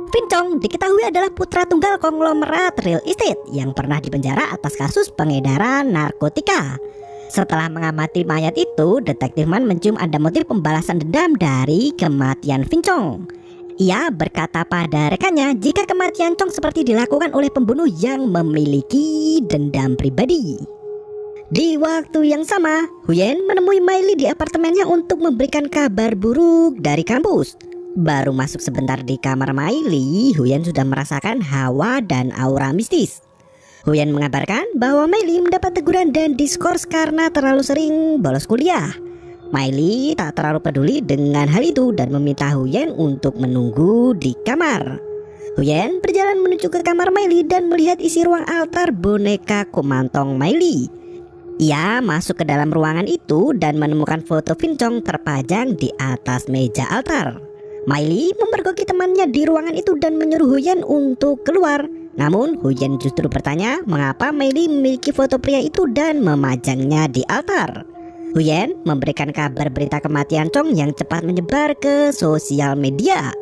Vin Chong diketahui adalah putra tunggal konglomerat real estate yang pernah dipenjara atas kasus pengedaran narkotika. Setelah mengamati mayat itu, Detektif Man mencium ada motif pembalasan dendam dari kematian Vin Chong. Ia berkata pada rekannya jika kematian Chong seperti dilakukan oleh pembunuh yang memiliki dendam pribadi. Di waktu yang sama, Huyen menemui Miley di apartemennya untuk memberikan kabar buruk dari kampus. Baru masuk sebentar di kamar Miley, Huyen sudah merasakan hawa dan aura mistis. Huyen mengabarkan bahwa Miley mendapat teguran dan diskors karena terlalu sering bolos kuliah. Miley tak terlalu peduli dengan hal itu dan meminta Huyen untuk menunggu di kamar. Huyen berjalan menuju ke kamar Miley dan melihat isi ruang altar boneka Kumantong Miley. Ia masuk ke dalam ruangan itu dan menemukan foto Vincong terpajang di atas meja altar. Miley memergoki temannya di ruangan itu dan menyuruh Huyen untuk keluar. Namun Huyen justru bertanya mengapa Miley memiliki foto pria itu dan memajangnya di altar. Huyen memberikan kabar berita kematian Chong yang cepat menyebar ke sosial media.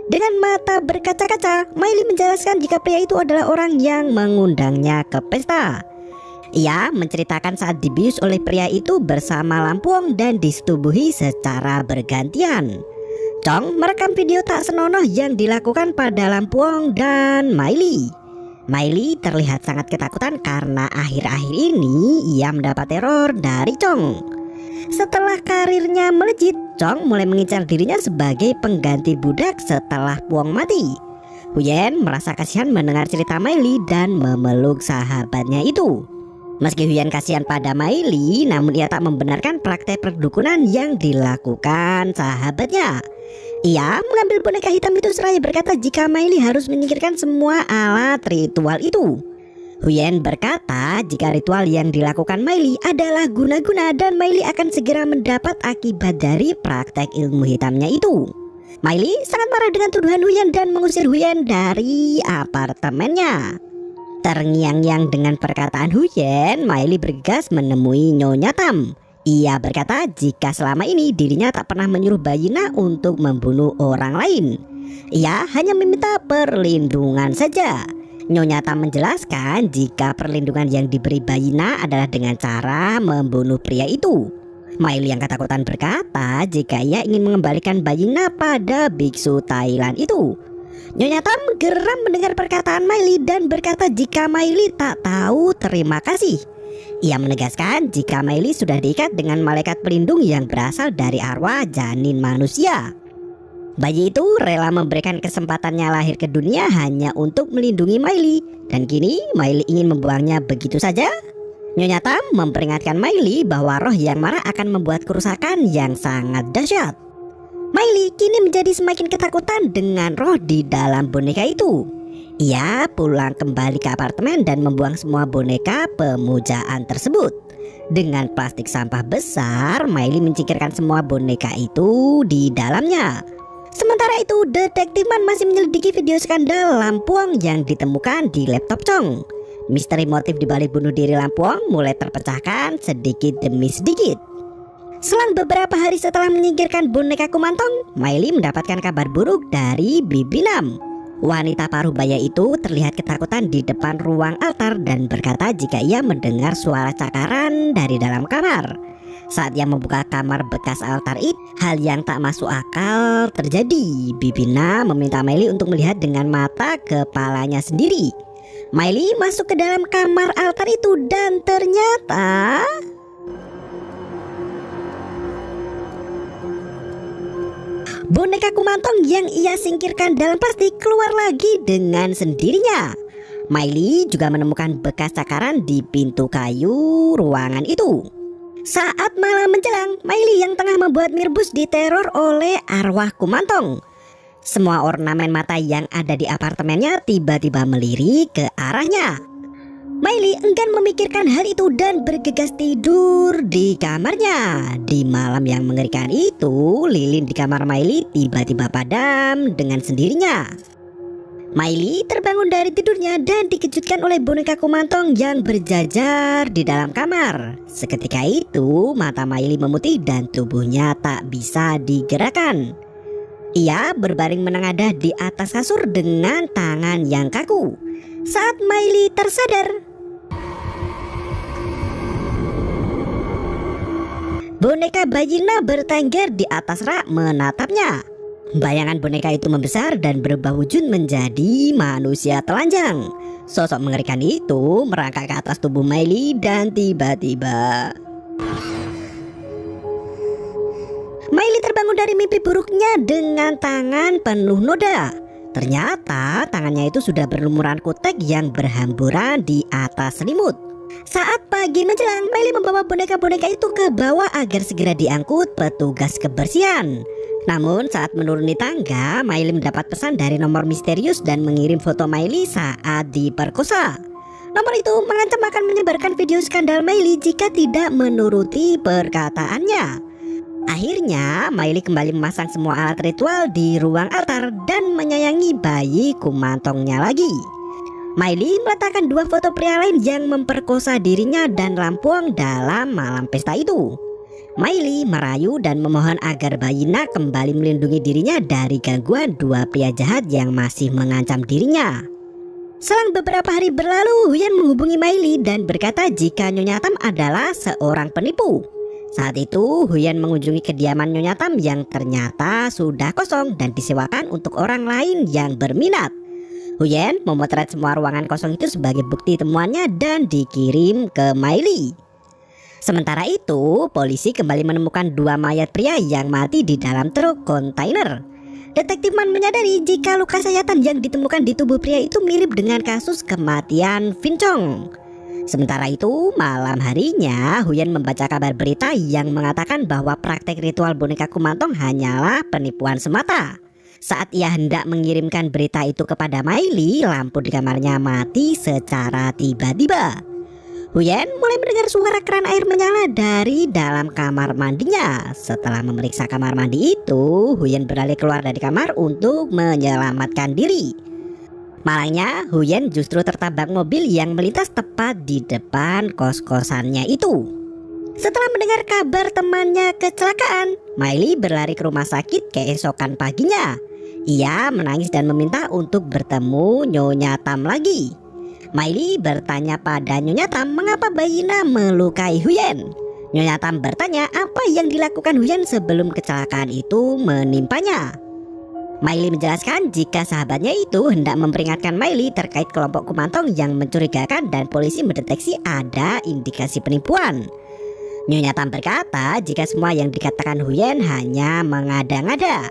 Dengan mata berkaca-kaca, Miley menjelaskan jika pria itu adalah orang yang mengundangnya ke pesta. Ia menceritakan saat dibius oleh pria itu bersama Lampuong dan disetubuhi secara bergantian. Chong merekam video tak senonoh yang dilakukan pada Lampuong dan Miley. Miley terlihat sangat ketakutan karena akhir-akhir ini ia mendapat teror dari Chong. Setelah karirnya melejit, Chong mulai mengincar dirinya sebagai pengganti budak setelah Puong mati. Huyen merasa kasihan mendengar cerita Miley dan memeluk sahabatnya itu. Meski Huyen kasihan pada Miley, namun ia tak membenarkan praktek perdukunan yang dilakukan sahabatnya. Ia mengambil boneka hitam itu seraya berkata jika Miley harus menyingkirkan semua alat ritual itu. Huyen berkata jika ritual yang dilakukan Miley adalah guna-guna dan Miley akan segera mendapat akibat dari praktek ilmu hitamnya itu. Miley sangat marah dengan tuduhan Huyen dan mengusir Huyen dari apartemennya. Terngiang-ngiang dengan perkataan Huyen, Miley bergegas menemui Nyonya Tam. Ia berkata jika selama ini dirinya tak pernah menyuruh Bayina untuk membunuh orang lain. Ia hanya meminta perlindungan saja. Nyonya Tam menjelaskan jika perlindungan yang diberi Bayina adalah dengan cara membunuh pria itu. Miley yang ketakutan berkata jika ia ingin mengembalikan Bayina pada biksu Thailand itu. Nyonya Tam geram mendengar perkataan Miley dan berkata jika Miley tak tahu terima kasih. Ia menegaskan jika Miley sudah diikat dengan malaikat pelindung yang berasal dari arwah janin manusia. Bayi itu rela memberikan kesempatannya lahir ke dunia hanya untuk melindungi Miley. Dan kini Miley ingin membuangnya begitu saja. Nyonya Tam memperingatkan Miley bahwa roh yang marah akan membuat kerusakan yang sangat dahsyat. Miley kini menjadi semakin ketakutan dengan roh di dalam boneka itu. Ia pulang kembali ke apartemen dan membuang semua boneka pemujaan tersebut. Dengan plastik sampah besar, Miley mencikirkan semua boneka itu di dalamnya. Sementara itu, Detektif Man masih menyelidiki video skandal Lampuong yang ditemukan di laptop Chong. Misteri motif dibalik bunuh diri Lampuong mulai terpecahkan sedikit demi sedikit. Selang beberapa hari setelah menyingkirkan boneka Kumantong, Miley mendapatkan kabar buruk dari Bibi Nam. Wanita paruh baya itu terlihat ketakutan di depan ruang altar dan berkata jika ia mendengar suara cakaran dari dalam kamar. Saat ia membuka kamar bekas altar itu, hal yang tak masuk akal terjadi. Bibi Nam meminta Miley untuk melihat dengan mata kepalanya sendiri. Miley masuk ke dalam kamar altar itu dan ternyata boneka Kumantong yang ia singkirkan dalam plastik keluar lagi dengan sendirinya. Miley juga menemukan bekas cakaran di pintu kayu ruangan itu. Saat malam menjelang, Miley yang tengah membuat mie rebus diteror oleh arwah Kumantong. Semua ornamen mata yang ada di apartemennya tiba-tiba melirik ke arahnya. Miley enggan memikirkan hal itu dan bergegas tidur di kamarnya. Di malam yang mengerikan itu, lilin di kamar Miley tiba-tiba padam dengan sendirinya. Miley terbangun dari tidurnya dan dikejutkan oleh boneka Kumantong yang berjajar di dalam kamar. Seketika itu, mata Miley memutih dan tubuhnya tak bisa digerakkan. Ia berbaring menengadah di atas kasur dengan tangan yang kaku. Saat Miley tersadar, boneka Bayina bertengger di atas rak menatapnya. Bayangan boneka itu membesar dan berubah wujud menjadi manusia telanjang. Sosok mengerikan itu merangkak ke atas tubuh Miley dan tiba-tiba Miley terbangun dari mimpi buruknya dengan tangan penuh noda. Ternyata tangannya itu sudah berlumuran kutek yang berhamburan di atas selimut. Saat pagi menjelang, Miley membawa boneka-boneka itu ke bawah agar segera diangkut petugas kebersihan. Namun saat menuruni tangga, Miley mendapat pesan dari nomor misterius dan mengirim foto Miley saat diperkosa. Nomor itu mengancam akan menyebarkan video skandal Miley jika tidak menuruti perkataannya. Akhirnya Miley kembali memasang semua alat ritual di ruang altar dan menyayangi bayi kumantongnya lagi. Miley meletakkan 2 foto pria lain yang memperkosa dirinya dan Lampuang dalam malam pesta itu. Miley merayu dan memohon agar Bayina kembali melindungi dirinya dari gangguan 2 pria jahat yang masih mengancam dirinya. Selang beberapa hari berlalu, Huyen menghubungi Miley dan berkata jika Nyonya Tam adalah seorang penipu. Saat itu Huyen mengunjungi kediaman Nyonya Tam yang ternyata sudah kosong dan disewakan untuk orang lain yang berminat. Huyen memotret semua ruangan kosong itu sebagai bukti temuannya dan dikirim ke Miley. Sementara itu, polisi kembali menemukan 2 mayat pria yang mati di dalam truk kontainer. Detektif Man menyadari jika luka sayatan yang ditemukan di tubuh pria itu mirip dengan kasus kematian Vincong. Sementara itu, malam harinya Huyen membaca kabar berita yang mengatakan bahwa praktek ritual boneka kumantong hanyalah penipuan semata. Saat ia hendak mengirimkan berita itu kepada Miley, lampu di kamarnya mati secara tiba-tiba. Huyen mulai mendengar suara keran air menyala dari dalam kamar mandinya. Setelah memeriksa kamar mandi itu, Huyen beralih keluar dari kamar untuk menyelamatkan diri. Malangnya, Huyen justru tertabrak mobil yang melintas tepat di depan kos-kosannya itu. Setelah mendengar kabar temannya kecelakaan, Miley berlari ke rumah sakit keesokan paginya. Ia menangis dan meminta untuk bertemu Nyonya Tam lagi. Miley bertanya pada Nyonya Tam mengapa Bayina melukai Huyen. Nyonya Tam bertanya apa yang dilakukan Huyen sebelum kecelakaan itu menimpanya. Miley menjelaskan jika sahabatnya itu hendak memperingatkan Miley terkait kelompok kumantong yang mencurigakan dan polisi mendeteksi ada indikasi penipuan. Nyonya Tam berkata jika semua yang dikatakan Huyen hanya mengada-ngada.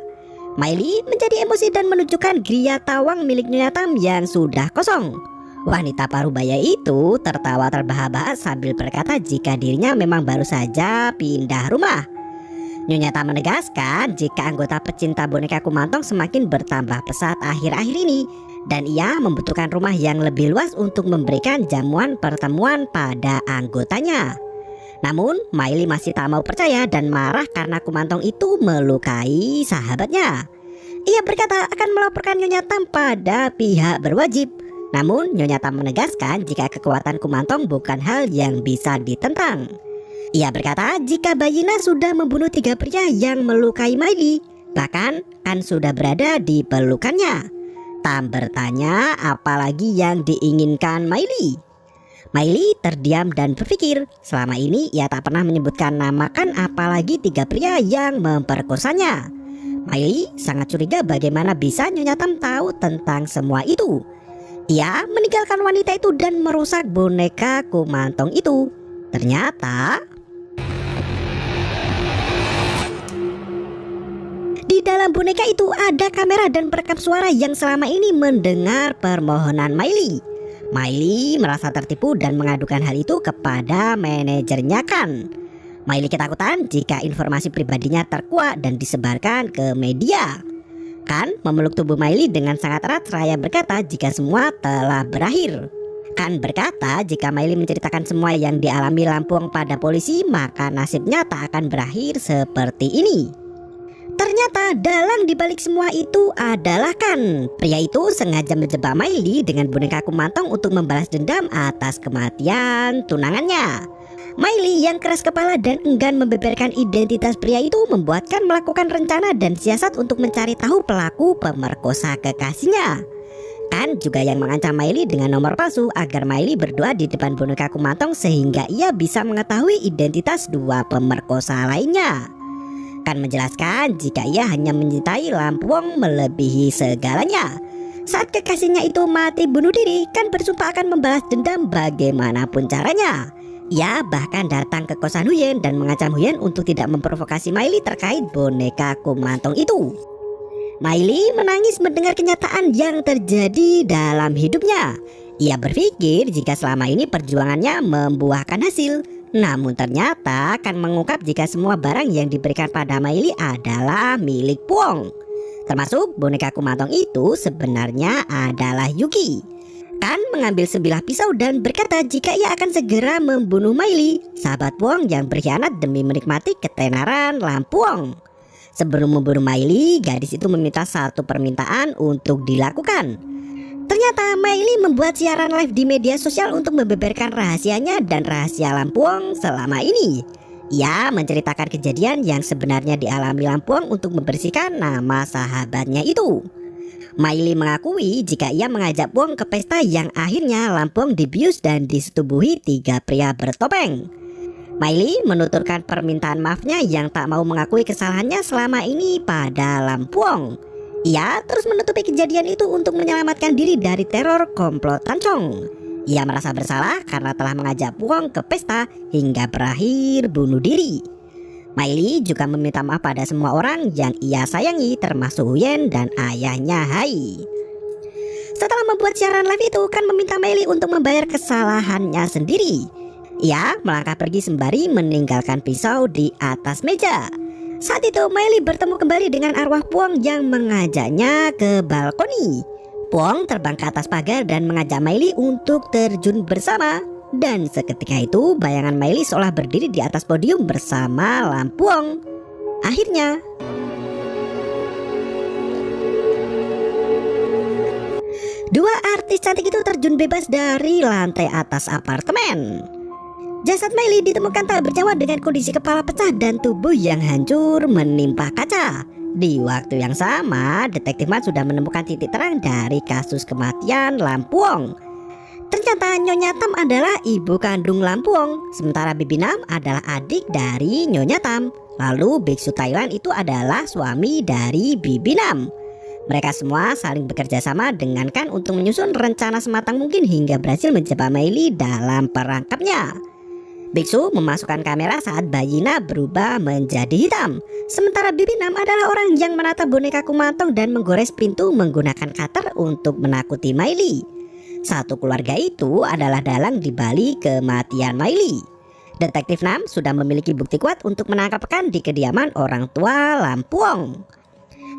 Miley menjadi emosi dan menunjukkan gria tawang milik Nyonya Tam yang sudah kosong. Wanita parubaya itu tertawa terbahak-bahak sambil berkata jika dirinya memang baru saja pindah rumah. Nyonya Tam menegaskan jika anggota pecinta boneka kumantong semakin bertambah pesat akhir-akhir ini dan ia membutuhkan rumah yang lebih luas untuk memberikan jamuan pertemuan pada anggotanya. Namun Miley masih tak mau percaya dan marah karena kumantong itu melukai sahabatnya. Ia berkata akan melaporkan Nyonya Tam pada pihak berwajib. Namun Nyonya Tam menegaskan jika kekuatan kumantong bukan hal yang bisa ditentang. Ia berkata jika Bayina sudah membunuh 3 pria yang melukai Miley, bahkan kan sudah berada di pelukannya. Tam bertanya apalagi yang diinginkan Miley. Miley terdiam dan berpikir selama ini ia tak pernah menyebutkan nama kan apalagi 3 pria yang memperkosanya. Miley sangat curiga bagaimana bisa Nyonya Tam tahu tentang semua itu. Ia meninggalkan wanita itu dan merusak boneka kumantong itu. Ternyata di dalam boneka itu ada kamera dan perekam suara yang selama ini mendengar permohonan Miley. Miley merasa tertipu dan mengadukan hal itu kepada manajernya Kan. Miley ketakutan jika informasi pribadinya terkuak dan disebarkan ke media. Kan memeluk tubuh Miley dengan sangat erat seraya berkata jika semua telah berakhir. Kan berkata jika Miley menceritakan semua yang dialami Lampuang pada polisi maka nasibnya tak akan berakhir seperti ini. Ternyata dalang dibalik semua itu adalah Kan. Pria itu sengaja menjebak Miley dengan boneka kumantong untuk membalas dendam atas kematian tunangannya. Miley yang keras kepala dan enggan membeberkan identitas pria itu membuat Kan melakukan rencana dan siasat untuk mencari tahu pelaku pemerkosa kekasihnya. Kan juga yang mengancam Miley dengan nomor palsu agar Miley berdoa di depan boneka kumantong sehingga ia bisa mengetahui identitas 2 pemerkosa lainnya. Kan menjelaskan jika ia hanya mencintai Lampuong melebihi segalanya. Saat kekasihnya itu mati bunuh diri, Kan bersumpah akan membalas dendam bagaimanapun caranya. Ia bahkan datang ke kosan Huyen dan mengancam Huyen untuk tidak memprovokasi Miley terkait boneka kumantong itu. Miley menangis mendengar kenyataan yang terjadi dalam hidupnya. Ia berpikir jika selama ini perjuangannya membuahkan hasil. Namun ternyata Kan mengungkap jika semua barang yang diberikan pada Miley adalah milik Puong. Termasuk boneka kumantong itu sebenarnya adalah Yuki. Kan mengambil sebilah pisau dan berkata jika ia akan segera membunuh Miley, sahabat Puong yang berkhianat demi menikmati ketenaran Lampuong. Sebelum membunuh Miley, gadis itu meminta satu permintaan untuk dilakukan. Ternyata Miley membuat siaran live di media sosial untuk membeberkan rahasianya dan rahasia Lampuong selama ini. Ia menceritakan kejadian yang sebenarnya dialami Lampuong untuk membersihkan nama sahabatnya itu. Miley mengakui jika ia mengajak Puong ke pesta yang akhirnya Lampuong dibius dan disetubuhi 3 pria bertopeng. Miley menuturkan permintaan maafnya yang tak mau mengakui kesalahannya selama ini pada Lampuong. Ia terus menutupi kejadian itu untuk menyelamatkan diri dari teror komplot Tancong. Ia merasa bersalah karena telah mengajak Puong ke pesta hingga berakhir bunuh diri. Miley juga meminta maaf pada semua orang yang ia sayangi termasuk Huyen dan ayahnya Hai. Setelah membuat siaran live itu, Kan meminta Miley untuk membayar kesalahannya sendiri. Ia melangkah pergi sembari meninggalkan pisau di atas meja. Saat itu Miley bertemu kembali dengan arwah Puong yang mengajaknya ke balkoni. Puong terbang ke atas pagar dan mengajak Miley untuk terjun bersama. Dan seketika itu bayangan Miley seolah berdiri di atas podium bersama Lampuong. Akhirnya dua artis cantik itu terjun bebas dari lantai atas apartemen. Jasad Miley ditemukan tak bernyawa dengan kondisi kepala pecah dan tubuh yang hancur menimpa kaca. Di waktu yang sama, detektif Man sudah menemukan titik terang dari kasus kematian Lampuong. Ternyata Nyonya Tam adalah ibu kandung Lampuong, sementara Bibi Nam adalah adik dari Nyonya Tam. Lalu biksu Thailand itu adalah suami dari Bibi Nam. Mereka semua saling bekerja sama dengan Kan untuk menyusun rencana sematang mungkin hingga berhasil menjebak Miley dalam perangkapnya. Biksu memasukkan kamera saat bayina berubah menjadi hitam. Sementara Bibi Nam adalah orang yang menata boneka kumantong dan menggores pintu menggunakan cutter untuk menakuti Miley. Satu keluarga itu adalah dalang di balik kematian Miley. Detektif Nam sudah memiliki bukti kuat untuk menangkap Kan di kediaman orang tua Lampuong.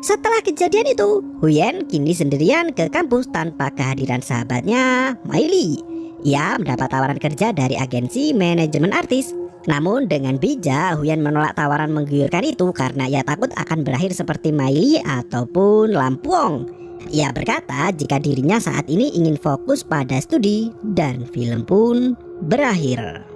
Setelah kejadian itu, Huyen kini sendirian ke kampus tanpa kehadiran sahabatnya Miley. Ia mendapat tawaran kerja dari agensi manajemen artis. Namun dengan bijak Huyen menolak tawaran menggiurkan itu karena ia takut akan berakhir seperti Miley ataupun Lampuong. Ia berkata jika dirinya saat ini ingin fokus pada studi dan film pun berakhir.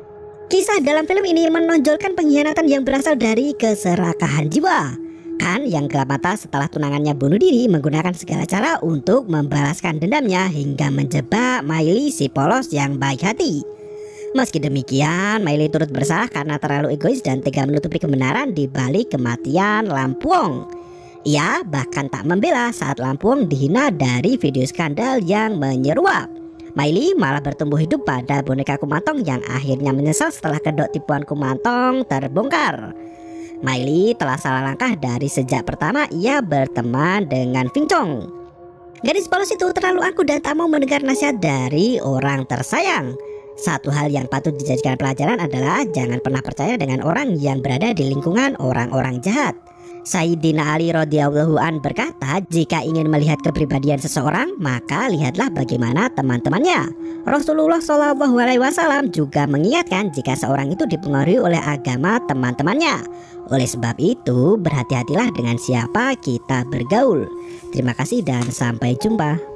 Kisah dalam film ini menonjolkan pengkhianatan yang berasal dari keserakahan jiwa. Kan yang gelap mata setelah tunangannya bunuh diri menggunakan segala cara untuk membalaskan dendamnya hingga menjebak Miley si polos yang baik hati. Meski demikian, Miley turut bersalah karena terlalu egois dan tega menutupi kebenaran di balik kematian Lampuong. Ia bahkan tak membela saat Lampuong dihina dari video skandal yang menyeruak. Miley malah bertumbuh hidup pada boneka kumantong yang akhirnya menyesal setelah kedok tipuan kumantong terbongkar. Miley telah salah langkah dari sejak pertama ia berteman dengan Ving Chong. Gadis polos itu terlalu angkuh dan tak mau mendengar nasihat dari orang tersayang. Satu hal yang patut dijadikan pelajaran adalah jangan pernah percaya dengan orang yang berada di lingkungan orang-orang jahat. Sayyidina Ali radhiyallahu an berkata, jika ingin melihat kepribadian seseorang, maka lihatlah bagaimana teman-temannya. Rasulullah SAW juga mengingatkan jika seorang itu dipengaruhi oleh agama teman-temannya. Oleh sebab itu, berhati-hatilah dengan siapa kita bergaul. Terima kasih dan sampai jumpa.